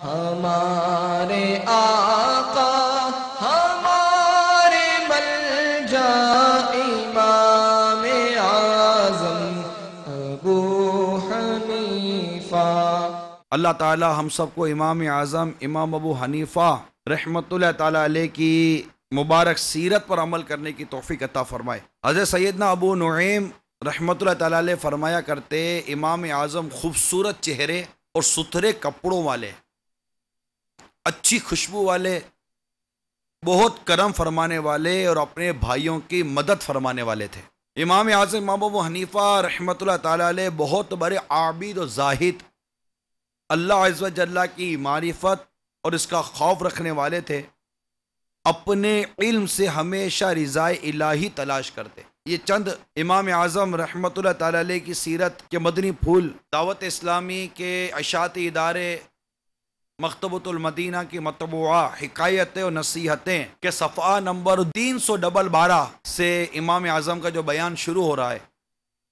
ہمارے آقا ہمارے ملجا امام اعظم ابو حنیفہ۔ اللہ تعالی ہم سب کو امام اعظم امام ابو حنیفہ رحمۃ اللہ تعالی علیہ کی مبارک سیرت پر عمل کرنے کی توفیق عطا فرمائے۔ حضرت سیدنا ابو نعیم رحمۃ اللہ تعالی علیہ فرمایا کرتے، امام اعظم خوبصورت چہرے اور ستھرے کپڑوں والے، اچھی خوشبو والے، بہت کرم فرمانے والے اور اپنے بھائیوں کی مدد فرمانے والے تھے۔ امام اعظم امام ابو حنیفہ رحمۃ اللہ تعالی علیہ بہت بڑے عابد و زاہد، اللہ عز و جل کی معرفت اور اس کا خوف رکھنے والے تھے۔ اپنے علم سے ہمیشہ رضائے الہی تلاش کرتے۔ یہ چند امام اعظم رحمۃ اللہ تعالی علیہ کی سیرت کے مدنی پھول دعوت اسلامی کے اشاعتی ادارے مکتبۃ المدینہ کی مطبوعہ حکایتیں و نصیحتیں کے صفحہ نمبر 312 سے امام اعظم کا جو بیان شروع ہو رہا ہے،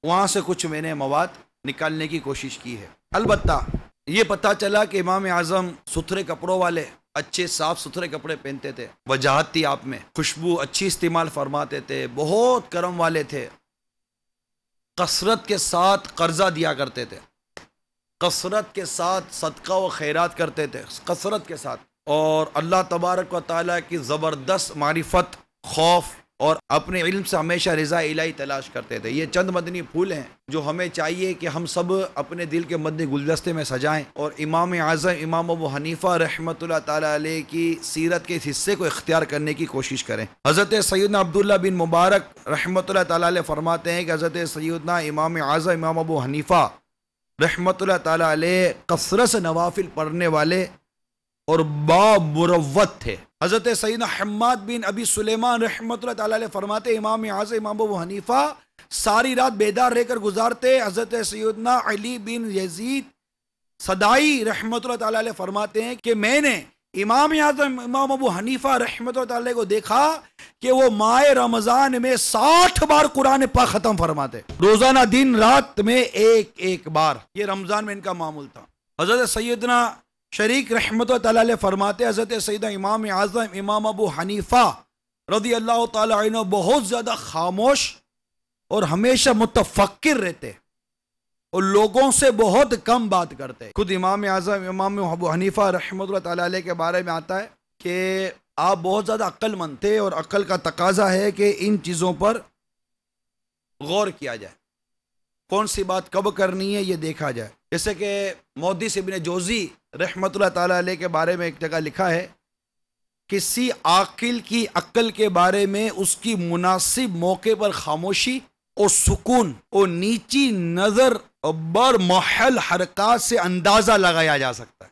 وہاں سے کچھ میں نے مواد نکالنے کی کوشش کی ہے۔ البتہ یہ پتہ چلا کہ امام اعظم ستھرے کپڑوں والے، اچھے صاف ستھرے کپڑے پہنتے تھے، وجاہت تھی آپ میں، خوشبو اچھی استعمال فرماتے تھے، بہت کرم والے تھے، کثرت کے ساتھ قرضہ دیا کرتے تھے، کثرت کے ساتھ صدقہ و خیرات کرتے تھے، کثرت کے ساتھ، اور اللہ تبارک و تعالیٰ کی زبردست معرفت، خوف اور اپنے علم سے ہمیشہ رضا الہی تلاش کرتے تھے۔ یہ چند مدنی پھول ہیں جو ہمیں چاہیے کہ ہم سب اپنے دل کے مدنی گلدستے میں سجائیں اور امام اعظم امام ابو حنیفہ رحمۃ اللہ تعالی علیہ کی سیرت کے اس حصے کو اختیار کرنے کی کوشش کریں۔ حضرت سیدنا عبداللہ بن مبارک رحمۃ اللہ تعالی علیہ فرماتے ہیں کہ حضرت سیدنا امام اعظم امام ابو حنیفہ رحمۃ اللہ تعالی علیہ کثرت سے نوافل پڑھنے والے اور بامروت تھے۔ حضرت سیدنا حماد بن ابی سلیمان رحمۃ اللہ تعالی علیہ فرماتے امام اعظم امام ابو حنیفہ ساری رات بیدار رہ کر گزارتے۔ حضرت سیدنا علی بن یزید صدائی رحمۃ اللہ تعالی علیہ فرماتے ہیں کہ میں نے امام اعظم امام ابو حنیفہ رحمۃ اللہ تعالی کو دیکھا کہ وہ ماہ رمضان میں 60 بار قرآن پاک ختم فرماتے، روزانہ دن رات میں ایک بار۔ یہ رمضان میں ان کا معمول تھا۔ حضرت سیدنا شریک رحمۃ اللہ تعالی علیہ فرماتے حضرت سیدنا امام اعظم امام ابو حنیفہ رضی اللہ تعالی عنہ بہت زیادہ خاموش اور ہمیشہ متفکر رہتے اور لوگوں سے بہت کم بات کرتے۔ خود امام اعظم امام ابو حنیفہ رحمۃ اللہ تعالی علیہ کے بارے میں آتا ہے کہ آپ بہت زیادہ عقل مند تھے اور عقل کا تقاضا ہے کہ ان چیزوں پر غور کیا جائے، کون سی بات کب کرنی ہے یہ دیکھا جائے۔ جیسے کہ محدث ابن جوزی رحمۃ اللہ تعالی علیہ کے بارے میں ایک جگہ لکھا ہے، کسی عاقل کی عقل کے بارے میں اس کی مناسب موقع پر خاموشی اور سکون اور نیچی نظر اور بر محل حرکات سے اندازہ لگایا جا سکتا ہے۔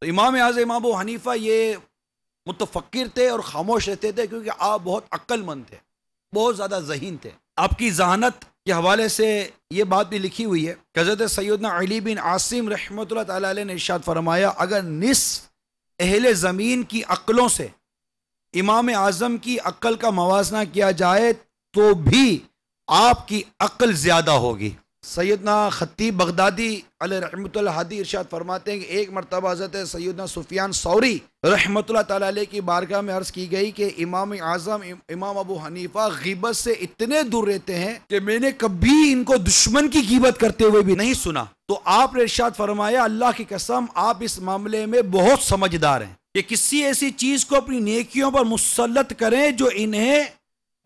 تو امام اعظم امام ابو حنیفہ یہ متفکر تھے اور خاموش رہتے تھے کیونکہ آپ بہت عقل مند تھے، بہت زیادہ ذہین تھے۔ آپ کی ذہانت کے حوالے سے یہ بات بھی لکھی ہوئی ہے کہ حضرت سیدنا علی بن عاصم رحمۃ اللہ تعالی علیہ نے ارشاد فرمایا، اگر نصف اہل زمین کی عقلوں سے امام اعظم کی عقل کا موازنہ کیا جائے تو بھی آپ کی عقل زیادہ ہوگی۔ سیدنا خطیب بغدادی علیہ رحمۃ اللہ حدی ارشاد فرماتے ہیں کہ ایک مرتبہ حضرت سیدنا سفیان ثوری رحمۃ اللہ تعالی علیہ کی بارگاہ میں عرض کی گئی کہ امام اعظم امام ابو حنیفہ غیبت سے اتنے دور رہتے ہیں کہ میں نے کبھی ان کو دشمن کی غیبت کرتے ہوئے بھی نہیں سنا۔ تو آپ نے ارشاد فرمایا، اللہ کی قسم آپ اس معاملے میں بہت سمجھدار ہیں کہ کسی ایسی چیز کو اپنی نیکیوں پر مسلط کریں جو انہیں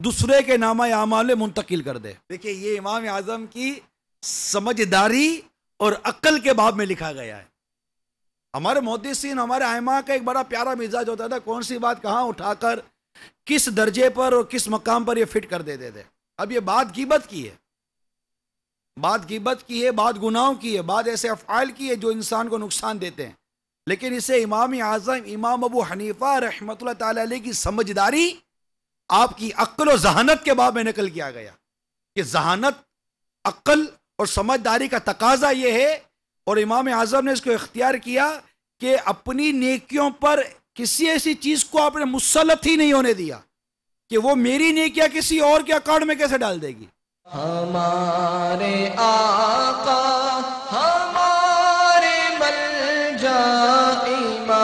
دوسرے کے نامہ اعمال میں منتقل کر دے۔ دیکھیں یہ امام اعظم کی سمجھداری اور عقل کے باب میں لکھا گیا ہے۔ ہمارے محدثین ہمارے ائمہ کا ایک بڑا پیارا مزاج ہوتا تھا، کون سی بات کہاں اٹھا کر کس درجے پر اور کس مقام پر یہ فٹ کر دیتے تھے۔ اب یہ بات غیبت کی ہے، بات غیبت کی ہے، بات گناہوں کی ہے، بات ایسے افعال کی ہے جو انسان کو نقصان دیتے ہیں، لیکن اسے امام اعظم امام ابو حنیفہ رحمۃ اللہ تعالی علیہ کی سمجھداری آپ کی عقل و ذہانت کے باب میں نقل کیا گیا کہ ذہانت، عقل اور سمجھداری کا تقاضا یہ ہے، اور امام اعظم نے اس کو اختیار کیا کہ اپنی نیکیوں پر کسی ایسی چیز کو آپ نے مسلط ہی نہیں ہونے دیا کہ وہ میری نیکیاں کسی اور کے اکاؤنٹ میں کیسے ڈال دے گی۔ ہمارے آقا ہمارے ملجا امام